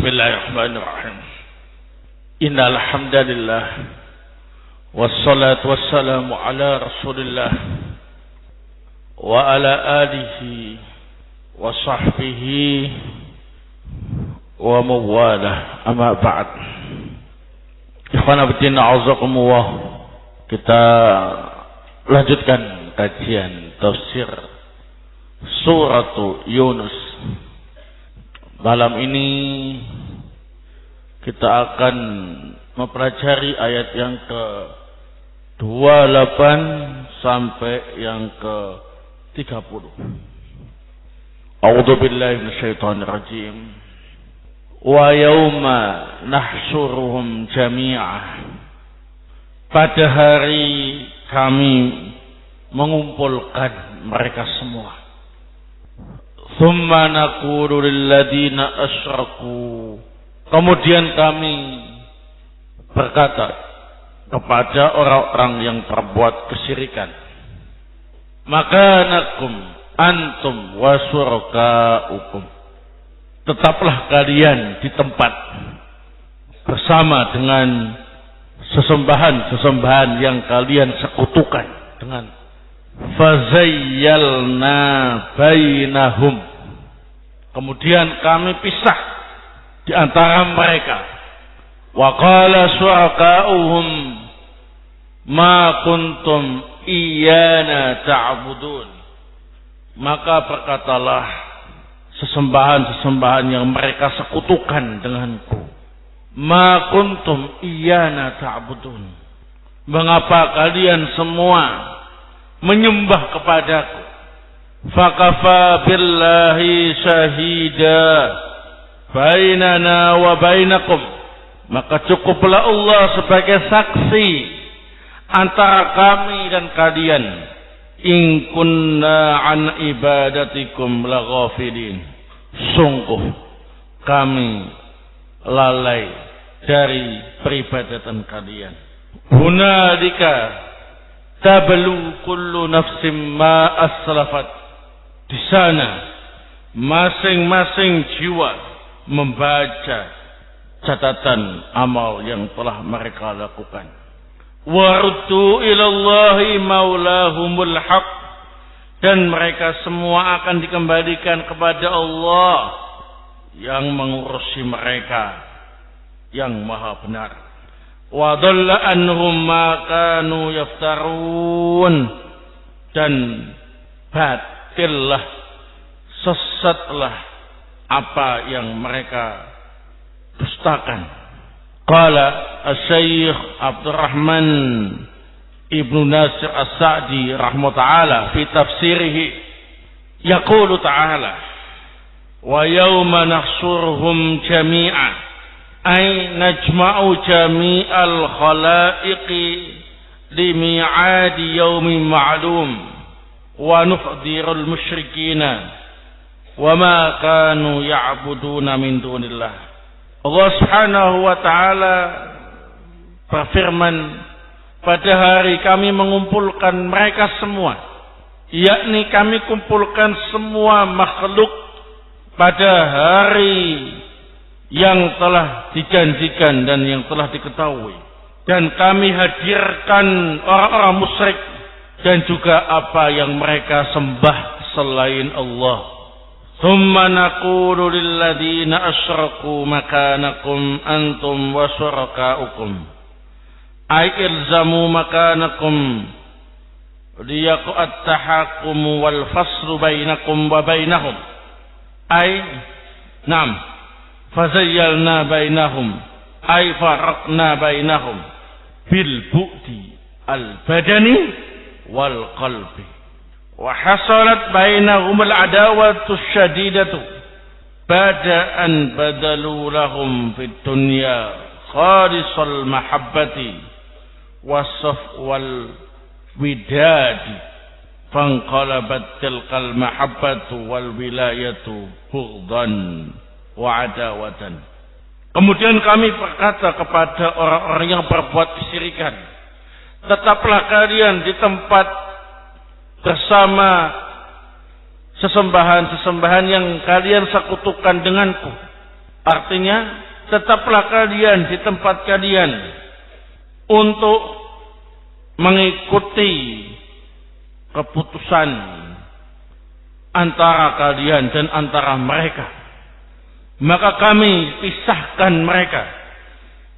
Bismillahirrahmanirrahim. Innal hamdalillah wassalatu wassalamu ala Rasulillah wa ala alihi wa sahbihi wa mawalah. Amma ba'd. Ikhwan fillah, a'azakumullah. Kita lanjutkan kajian tafsir Surat Yunus. Malam ini kita akan mempelajari ayat yang ke-28 sampai yang ke-30. A'udzu billahi minasyaitonir rajim. Wa yauma nahsyuruhum jami'ah. Pada hari kami mengumpulkan mereka semua. Tsumma naqulu lil ladzina asyraku. Kemudian kami berkata kepada orang-orang yang berbuat kesyirikan, makanakum antum wa syurakaukum. Tetaplah kalian di tempat bersama dengan sesembahan-sesembahan yang kalian sekutukan dengan. Fazayyalna bainahum. Kemudian kami pisah di antara mereka. Wa qala syurakauhum ma kuntum iyyana ta'budun. Maka berkatalah sesembahan-sesembahan yang mereka sekutukan denganku, ma kuntum iyyana ta'budun. Mengapa kalian semua menyembah kepadaku? Fakafa billahi syahida bainana wa bainakum. Maka cukuplah Allah sebagai saksi antara kami dan kalian. In kunna an ibadatikum laghafilin. Sungguh kami lalai dari peribadatan kalian. Hunalika tablu kullu nafsim ma aslafat. Di sana masing-masing jiwa membaca catatan amal yang telah mereka lakukan. Waruddu ilallahi maulahumul haq. Dan mereka semua akan dikembalikan kepada Allah yang mengurusi mereka yang maha benar. Wa dhalla anhum ma kanu yaftarun. Dan batillah, sesatlah apa yang mereka dustakan. Qala Asy-Syaikh Abdurrahman Ibnu Nasir As-Sa'di rahimahullah fi tafsirihi yaqulu ta'ala wa yawma nahsyuruhum jami'an ay najma'u jami'al khalaiqi li mi'adi yawmin ma'lum wa nuhdirul musyrikina wa ma kanu ya'buduna min dunillah. Allah Subhanahu wa taala berfirman, pada hari kami mengumpulkan mereka semua, yakni kami kumpulkan semua makhluk pada hari yang telah dijanjikan dan yang telah diketahui, dan kami hadirkan orang-orang musyrik dan juga apa yang mereka sembah selain Allah. Thumma naqulu lil ladzina asyraku makanakum antum wa syurakaukum. Ay ilzamu makanakum liyaqat tahakkum wal faslu bainakum wa bainahum. Ay nam fazayyalna bainahum ay faraqna bainahum bil bu'di al badani wal qalbi. Wa hasalat bainahum al adawatu syadidatu ba'da an badalu lahum fid dunya khalisal mahabbati wasaf wal widadi fanqalabat tilkal mahabbatu wal wilayatu bughdan wa adawatan. Kemudian kami berkata kepada orang-orang yang berbuat kesyirikan, tetaplah kalian di tempat bersama sesembahan-sesembahan yang kalian sekutukan denganku. Artinya, tetaplah kalian di tempat kalian untuk mengikuti keputusan antara kalian dan antara mereka. Maka kami pisahkan mereka,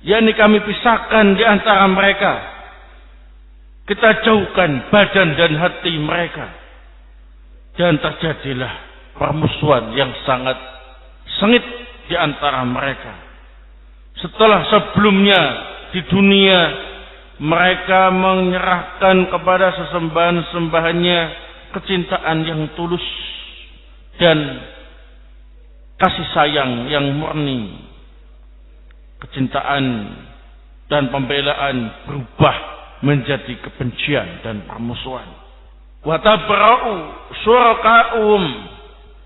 yakni kami pisahkan di antara mereka. Kita jauhkan badan dan hati mereka, dan terjadilah permusuhan yang sangat sengit di antara mereka. Setelah sebelumnya di dunia mereka menyerahkan kepada sesembahan-sembahannya kecintaan yang tulus dan kasih sayang yang murni. Kecintaan dan pembelaan berubah menjadi kebencian dan permusuhan. Wa tabra'u syuraka'um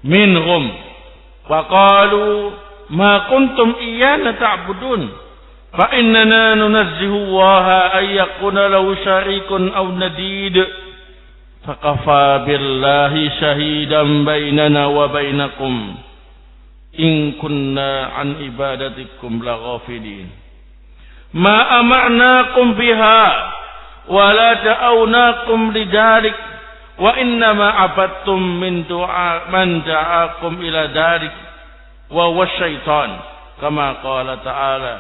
minhum wa qalu ma kuntum iyyana ta'budun fa innana nunazzihu Allaha ay yakuna lahu syarikun aw nadid fakafa billahi shahidan bainana wa bainakum in kunna an ibadatikum laghafilin ma amarnakum biha wa la da'awnakum lidalik wa innama abattum min du'a man da'akum ila dalik wa huwa syaitan kama qala ta'ala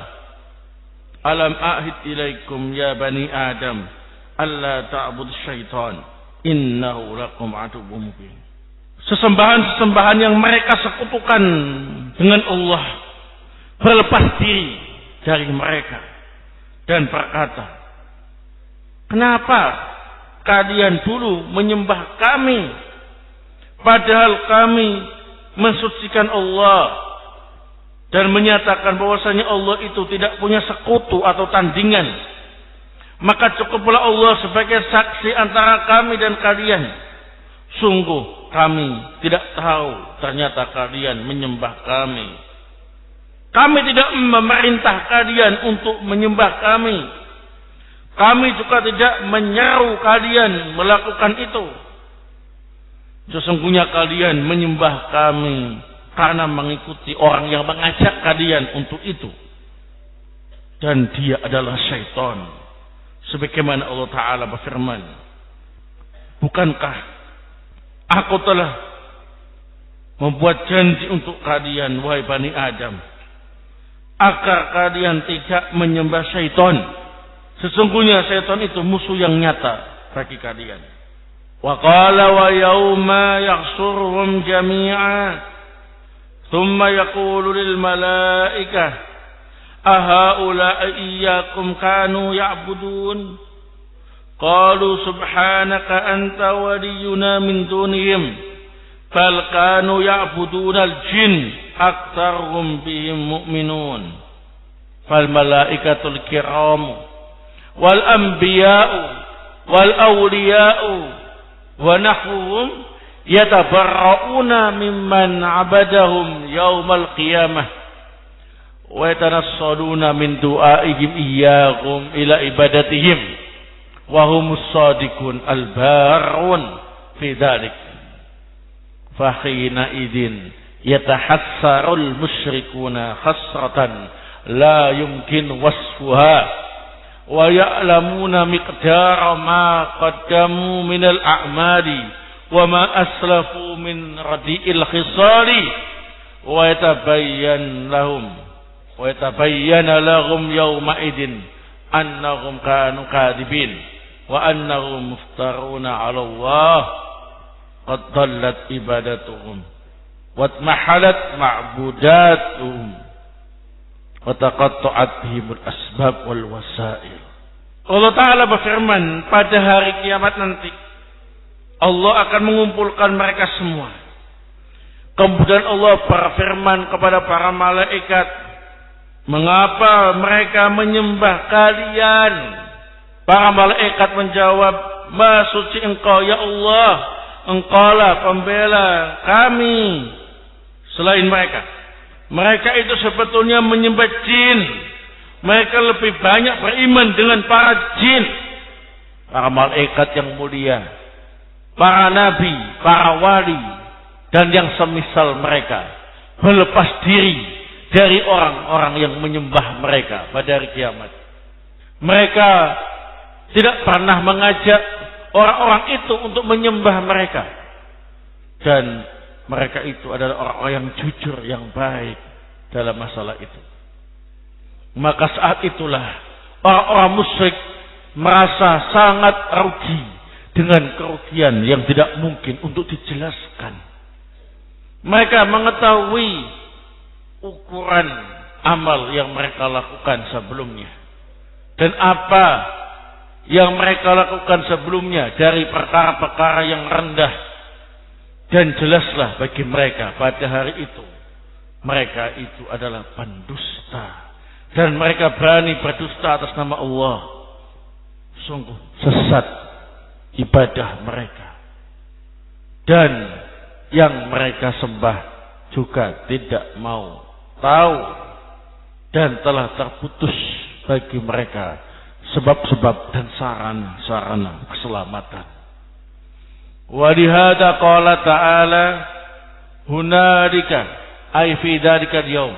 alam a'hid ilaikum ya bani adam alla ta'budu syaitan innahu lakum aduwwun mubin. Sesembahan-sesembahan yang mereka sekutukan dengan Allah berlepas diri dari mereka dan berkata, kenapa kalian dulu menyembah kami padahal kami mensucikan Allah dan menyatakan bahwasanya Allah itu tidak punya sekutu atau tandingan, maka cukuplah Allah sebagai saksi antara kami dan kalian. Sungguh kami tidak tahu ternyata kalian menyembah kami. Kami tidak memerintah kalian untuk menyembah kami. Kami juga tidak menyeru kalian melakukan itu. Sesungguhnya kalian menyembah kami karena mengikuti orang yang mengajak kalian untuk itu. Dan dia adalah syaitan. Sebagaimana Allah Ta'ala berfirman, bukankah aku telah membuat janji untuk kalian, wahai Bani Adam, agar kalian tidak menyembah syaitan. Sesungguhnya syaitan itu musuh yang nyata bagi kalian. Wa qala wa yawma yahsyuruhum jami'a thumma yaqulu lil malaikah ahaula'i iyyakum kanu ya'budun qalu subhanaka anta waliyuna min dunihim bal kanu ya'buduna al-jin aktsaruhum bihim mu'minun fal malaikatul kiram wal anbiya'u wal awliya'u wa nahwuhum yatabarra'una mimman 'abadahum yaumal qiyamah wa yatanassaluna min du'aihim iyyahum ila ibadatihim wa humus shadiqun al-barrun fi dzalik fa khina idin yatahassarul musyrikuna hasratan la yumkin wasfuha wa ya'lamuna miqdara ma qaddamu minal a'mali wa ma aslafu min radi'il khisali wa yatabayyana lahum yawma idin annahum kanu kadibin wa annahum muftaruna 'ala Allah qad dallat ibadatuhum wa mahalat ma'budatuhum wa taqatta'at bihimul asbab wal wasail. Allah Ta'ala berfirman, pada hari kiamat nanti Allah akan mengumpulkan mereka semua. Kemudian Allah berfirman kepada para malaikat, mengapa mereka menyembah kalian? Para malaikat menjawab, ma suci engkau ya Allah, engkaulah pembela kami selain mereka. Mereka itu sebetulnya menyembah jin. Mereka lebih banyak beriman dengan para jin, para malaikat yang mulia, para nabi, para wali, dan yang semisal mereka berlepas diri dari orang-orang yang menyembah mereka pada hari kiamat. Mereka tidak pernah mengajak orang-orang itu untuk menyembah mereka. Dan mereka itu adalah orang-orang yang jujur, yang baik dalam masalah itu. Maka saat itulah orang-orang musyrik merasa sangat rugi dengan kerugian yang tidak mungkin untuk dijelaskan. Mereka mengetahui ukuran amal yang mereka lakukan sebelumnya dan apa yang mereka lakukan sebelumnya dari perkara-perkara yang rendah, dan jelaslah bagi mereka pada hari itu mereka itu adalah pendusta dan mereka berani berdusta atas nama Allah. Sungguh sesat ibadah mereka, dan yang mereka sembah juga tidak mau tahu, dan telah terputus bagi mereka sebab-sebab dan sarana-sarana keselamatan. Walihada qala ta'ala hunalika ay fi dzalika al-yawm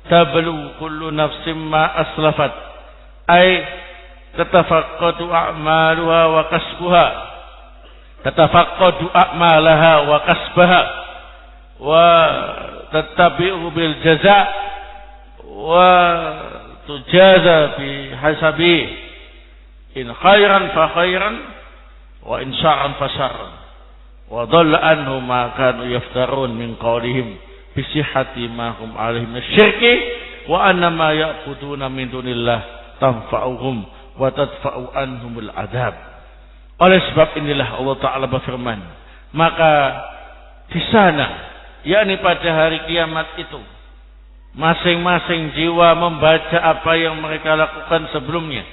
tablu kullu nafsin ma aslafat ay tatafaqqadu a'maluha wa kasbuha tatafaqqadu a'malaha wa kasbaha wa tattabi'u bil jaza' wa tujaza bi hasabi in khairan fa khairan wa in syarran fa syarran wa dhalla anhum ma kanu yaftarun min qawlihim bi sihhati ma hum alaihi minasyirki wa anna ma ya'buduna min dunillah tanfa'uhum wa tadfa'u anhumul adab. Oleh sebab inilah Allah Ta'ala berfirman, maka di sana, yakni pada hari kiamat itu, masing-masing jiwa membaca apa yang mereka lakukan sebelumnya,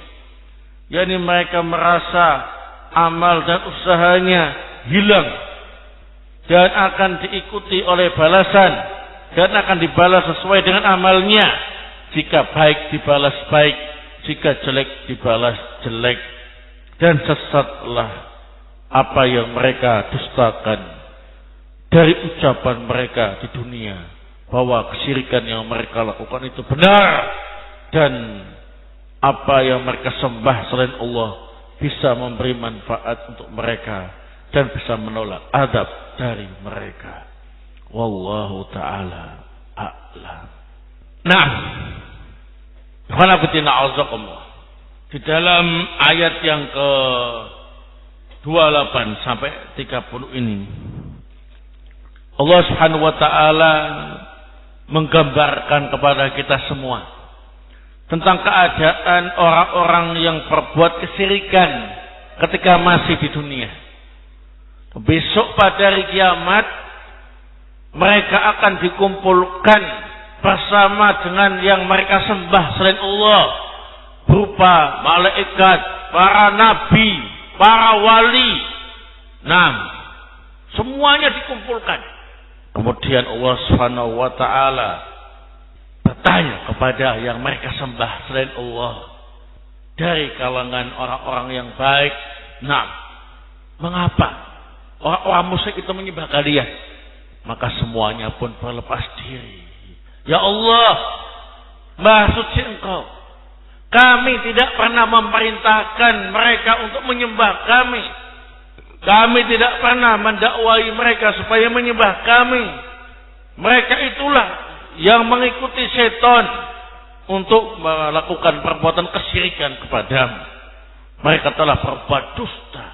yakni mereka merasa amal dan usahanya hilang dan akan diikuti oleh balasan, dan akan dibalas sesuai dengan amalnya. Jika baik dibalas baik, jika jelek dibalas jelek, dan sesatlah apa yang mereka dustakan dari ucapan mereka di dunia, bahwa kesyirikan yang mereka lakukan itu benar, dan apa yang mereka sembah selain Allah bisa memberi manfaat untuk mereka dan bisa menolak adab dari mereka. Wallahu ta'ala a'lam. Nah, di dalam ayat yang ke 28 sampai 30 ini, Allah Subhanahu wa taala menggambarkan kepada kita semua tentang keadaan orang-orang yang berbuat kesyirikan ketika masih di dunia. Besok pada hari kiamat mereka akan dikumpulkan bersama dengan yang mereka sembah selain Allah, berupa malaikat, para nabi, para wali. Nah, semuanya dikumpulkan. Kemudian Allah Subhanahu wa taala bertanya kepada yang mereka sembah selain Allah dari kalangan orang-orang yang baik, nah, mengapa orang-orang musyrik itu menyembah kalian? Maka semuanya pun berlepas diri. Ya Allah, Maha Suci Engkau, kami tidak pernah memerintahkan mereka untuk menyembah kami. Kami tidak pernah mendakwai mereka supaya menyembah kami. Mereka itulah yang mengikuti setan untuk melakukan perbuatan kesyirikan kepadamu. Mereka telah berbuat dusta.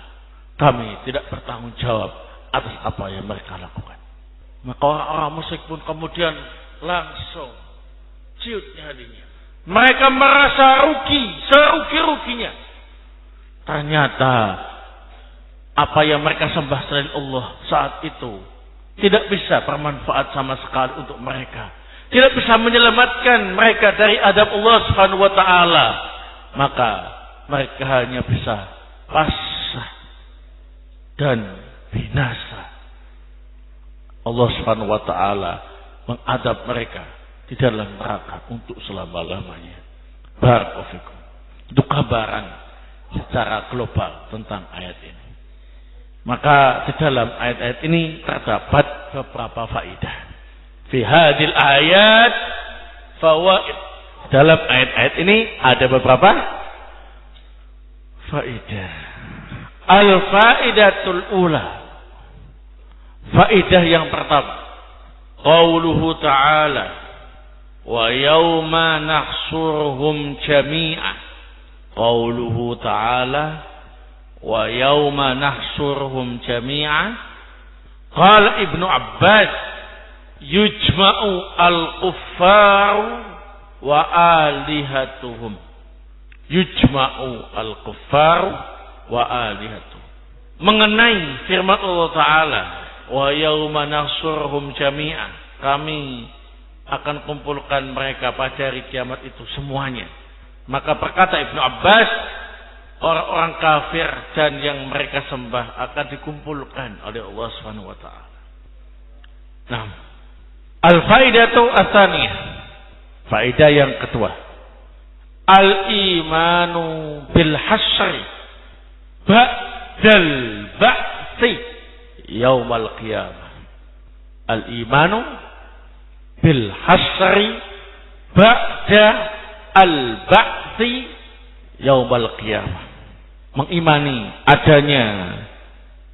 Kami tidak bertanggung jawab atas apa yang mereka lakukan. Maka orang-orang musyrik pun kemudian langsung ciut nyalinya. Mereka merasa rugi, serugi-ruginya. Ternyata apa yang mereka sembah selain Allah saat itu tidak bisa bermanfaat sama sekali untuk mereka. Tidak bisa menyelamatkan mereka dari adab Allah Subhanahu wa taala. Maka mereka hanya bisa pasrah dan binasa. Allah Subhanahu wa taala mengadab mereka di dalam neraka untuk selama-lamanya. Barakallahu fikum. Itu gambaran secara global tentang ayat ini. Maka di dalam ayat-ayat ini terdapat beberapa faedah. Fi hadil ayat fawaid. Dalam ayat-ayat ini ada beberapa faidah. Al-faidatul ula. Faidah yang pertama. Qauluhu ta'ala wa yawma nahsuruhum jami'an. Qauluhu ta'ala wa yawma nahsuruhum jami'an. Qala Ibnu Abbas yujma'u al-kuffaru wa alihatuhum. Yujma'u al-kuffaru wa alihatuhum. Mengenai firman Allah Ta'ala wa yawma nahsuruhum jami'an, kami akan kumpulkan mereka pada hari kiamat itu semuanya. Maka berkata Ibnu Abbas, orang-orang kafir dan yang mereka sembah akan dikumpulkan oleh Allah Subhanahu wa taala. Nah, al-faidatu ats-tsaniyah. Faedah yang kedua. Al-imanu bil hasyri ba'dal ba'tsi yaumal qiyamah. Al-imanu bil hasyri ba'da al-ba'tsi yaumal qiyamah. Mengimani adanya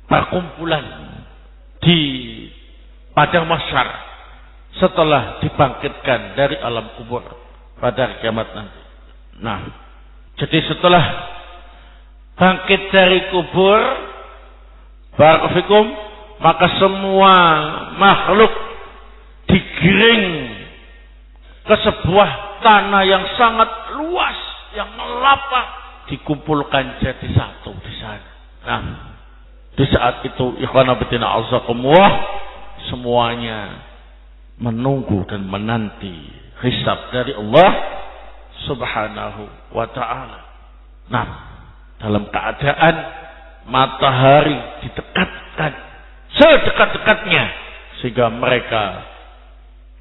perkumpulan di padang mahsyar setelah dibangkitkan dari alam kubur pada hari kiamat nanti. Nah, jadi setelah bangkit dari kubur, barakallahu, maka semua makhluk digiring ke sebuah tanah yang sangat luas, yang melapak, dikumpulkan jadi satu di sana. Nah, di saat itu ikhwan fillah azakumullah, semuanya menunggu dan menanti hisab dari Allah Subhanahu wa ta'ala. Nah, dalam keadaan matahari didekatkan sedekat-dekatnya sehingga mereka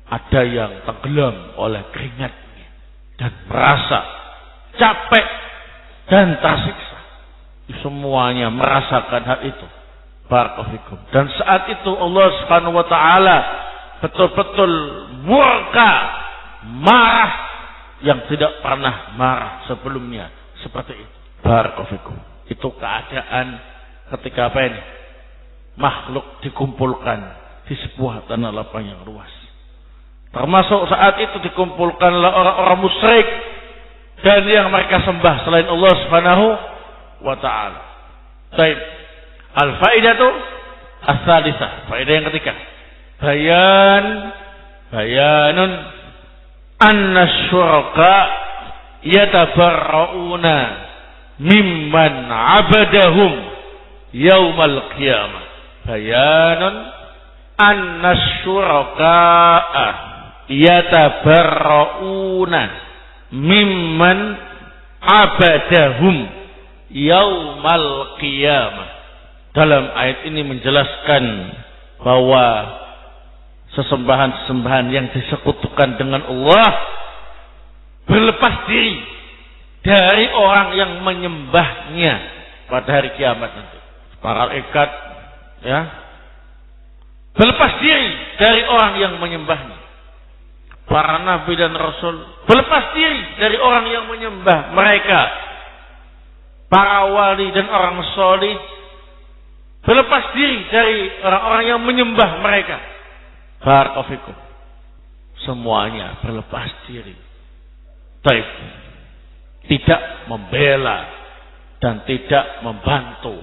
ada yang tenggelam oleh keringatnya dan merasa capek dan tersiksa. Semuanya merasakan hal itu. Barakallahu fikum. Dan saat itu Allah Subhanahu wa taala betul-betul murka, marah yang tidak pernah marah sebelumnya seperti itu. Barakallahu fikum. Itu keadaan ketika apa ini? Makhluk dikumpulkan di sebuah tanah lapang yang luas. Termasuk saat itu dikumpulkanlah orang-orang musyrik dan yang mereka sembah selain Allah Subhanahu wa taala. Baik. Al-faidatu ats-tsalisah. Faedah yang ketiga. Bayanun anna syuraka yatabarrauna mimman abadahum yaumal qiyamah. Bayanun anna syuraka yatabarrauna mimman abadahum yaumal qiyamah. Dalam ayat ini menjelaskan bahwa sesembahan-sesembahan yang disekutukan dengan Allah berlepas diri dari orang yang menyembahnya pada hari kiamat nanti. Para malaikat, ya, berlepas diri dari orang yang menyembahnya. Para nabi dan rasul berlepas diri dari orang yang menyembah mereka. Para wali dan orang solih berlepas diri dari orang-orang yang menyembah mereka. Barakallahu fikum. Semuanya berlepas diri. Taib. Tidak membela dan tidak membantu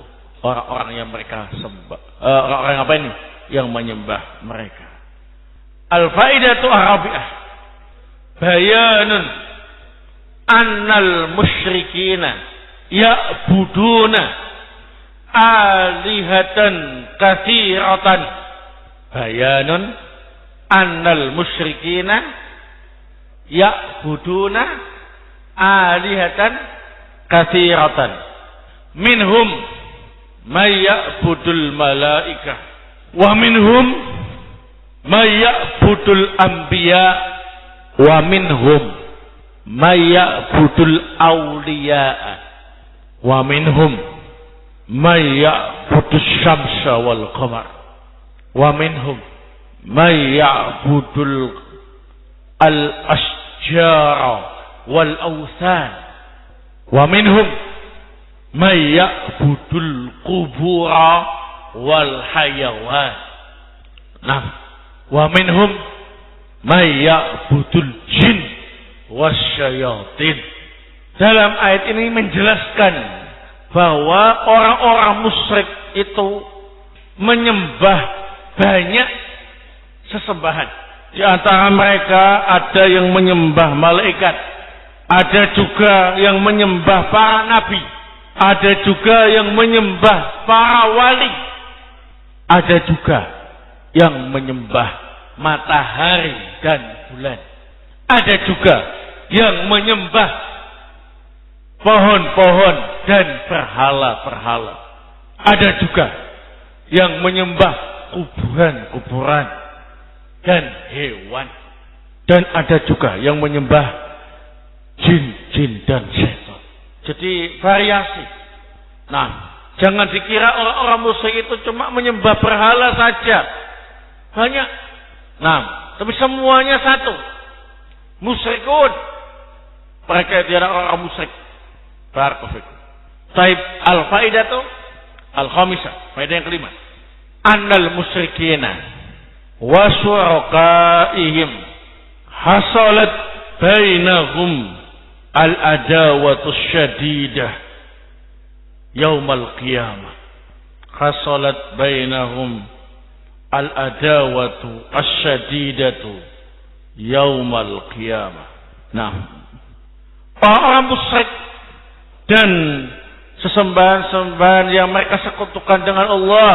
orang-orang yang mereka sembah. Orang-orang apa ini? Yang menyembah mereka. Al-faidatu arabiah. Bayanun annal musyrikina ya'buduna alihatan katsiratan. Bayanun annal musyrikina ya'buduna alihatan katsiratan. Minhum may ya'budul malaikah wa minhum may ya'budul anbiya wa minhum may ya'budul awliya wa minhum may ya'budus syamsa wal qamar wa minhum may ya'budul al ahjara wal awthan wa minhum may ya'budul qubura wal hayawan. Nah, wa minhum may ya'budul jin wasyayatin. Dalam ayat ini menjelaskan bahwa orang-orang musyrik itu menyembah banyak sesembahan. Di antara mereka ada yang menyembah malaikat, ada juga yang menyembah para nabi, ada juga yang menyembah para wali, ada juga yang menyembah matahari dan bulan, ada juga yang menyembah pohon-pohon dan berhala-berhala, ada juga yang menyembah kuburan-kuburan dan hewan, dan ada juga yang menyembah jin-jin dan setan. Jadi variasi. Nah, jangan dikira orang-orang musyrik itu cuma menyembah berhala saja. Banyak. Nah, tapi semuanya satu. Musyrikun. Mereka itu adalah orang musyrik. Barakallahu. Taib al-faidatu al-khamisah. Faedah yang kelima. Annal musyrikina wa syurakaihim hasalat bainahum al-adawatu syadidah yaumal qiyamah. Hasalat bainahum al-adawatu asyadidatu yaumal qiyamah. Nah, orang musyrik dan sesembahan-sembahan yang mereka sekutukan dengan Allah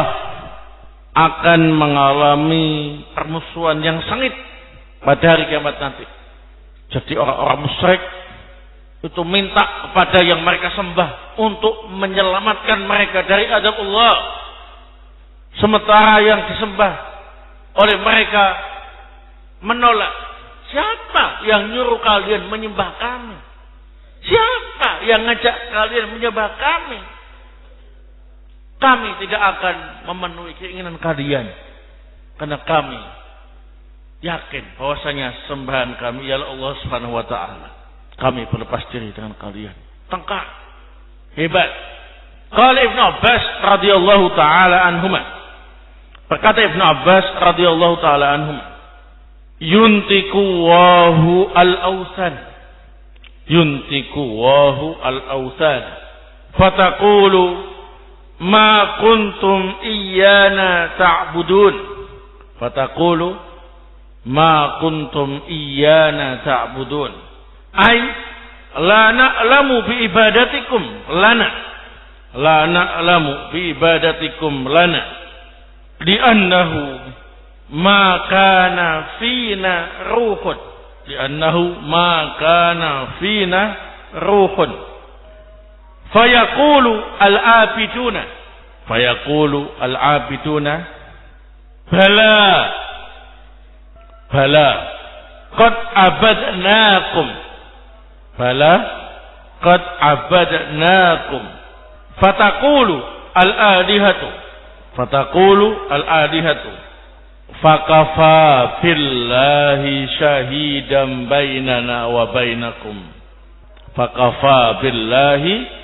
akan mengalami permusuhan yang sengit pada hari kiamat nanti. Jadi orang-orang musyrik itu minta kepada yang mereka sembah untuk menyelamatkan mereka dari azab Allah. Sementara yang disembah oleh mereka menolak. Siapa yang nyuruh kalian menyembah kami? Siapa yang ngajak kalian menyembah kami? Kami tidak akan memenuhi keinginan kalian, karena kami yakin bahwasanya sembahan kami ialah Allah Subhanahu wa taala. Kami berlepas diri dengan kalian. Tengkar. Hebat. Qala Ibnu Abbas radhiyallahu taala anhuma. Berkata Ibnu Abbas radhiyallahu taala anhuma, yuntiku wahu al-awsan. Yuntiku wahu al-awsan. Fataqulu ma kuntum iyana ta'budun. Fataqulu ma kuntum iyana ta'budun. Ay la na'lamu bi ibadatikum lana. La na'lamu bi ibadatikum lana. Li'annahu ma kana fina ruhun. Li'annahu ma kana fina ruhun. Fayaqulu al-abiduna. Fayaqulu al-abiduna. Bala. Bala. Qad abadnakum. Bala. Qad abadnakum. Fataqulu al-alihatu. Fataqulu al-alihatu. Fakafa billahi syahidan bainana wa bainakum. Fakafa billahi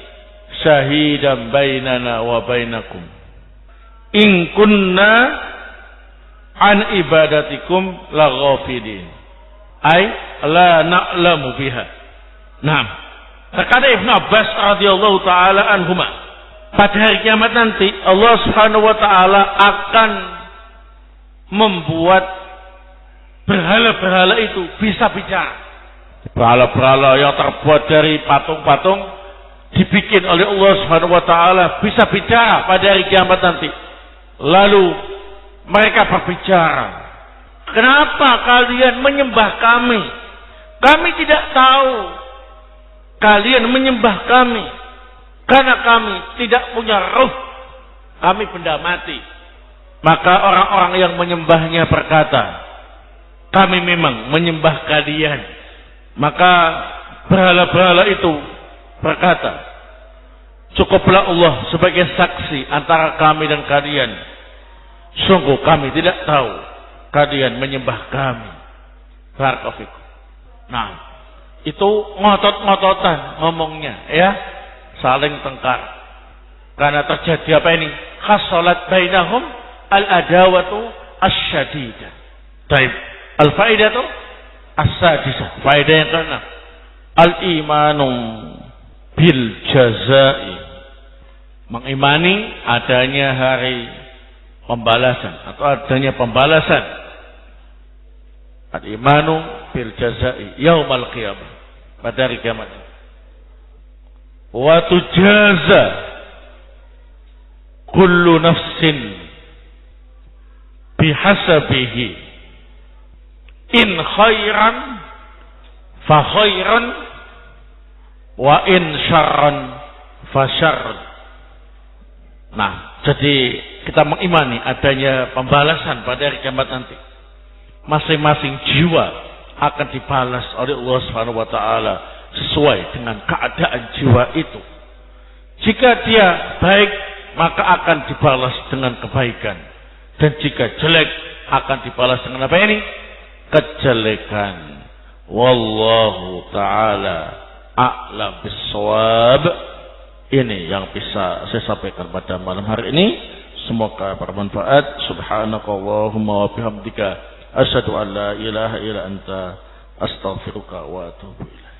syahidan bainana wa bainakum. In kunna an ibadatikum la ghafilin. Ay la na'lamu biha. Nah, berkata Ibnu Abbas radhiyallahu taala anhuma, pada hari kiamat nanti Allah Subhanahu wa taala akan membuat berhala-berhala itu bisa bicara. Berhala-berhala yang terbuat dari patung-patung dibikin oleh Allah Subhanahu wa taala bisa bicara pada hari kiamat nanti. Lalu mereka berbicara, kenapa kalian menyembah kami? Kami tidak tahu kalian menyembah kami, karena kami tidak punya ruh, kami benda mati. Maka orang-orang yang menyembahnya berkata, kami memang menyembah kalian. Maka berhala-berhala itu berkata, cukuplah Allah sebagai saksi antara kami dan kalian. Sungguh kami tidak tahu kalian menyembah kami. Barakallahu fikum. Nah, itu ngotot-ngototan ngomongnya, ya, saling tengkar. Karena terjadi apa ini? Khasalat bainahum al-adawatu asyadidah. Baik. Al-faidatu as-sadisah. Faedah yang ke-6. Al-imanu bil jazai. Mengimani adanya hari pembalasan atau adanya pembalasan. Al-imanu bil jazai yaumal qiyamah, pada hari kiamat. Wa tujaza kullu nafsin bihasabihi in khairan fa khairan wa in syarran fa syarran. Nah, jadi kita mengimani adanya pembalasan pada hari kiamat nanti. Masing-masing jiwa akan dibalas oleh Allah Subhanahu wa taala sesuai dengan keadaan jiwa itu. Jika dia baik, maka akan dibalas dengan kebaikan. Dan jika jelek, akan dibalas dengan apa ini? Kejelekan. Wallahu ta'ala a'lam bis-shawab. Ini yang bisa saya sampaikan pada malam hari ini. Semoga bermanfaat. Subhanakallahumma wa bihamdika asyhadu an la ilaha illa anta astaghfiruka wa atubu ilaik.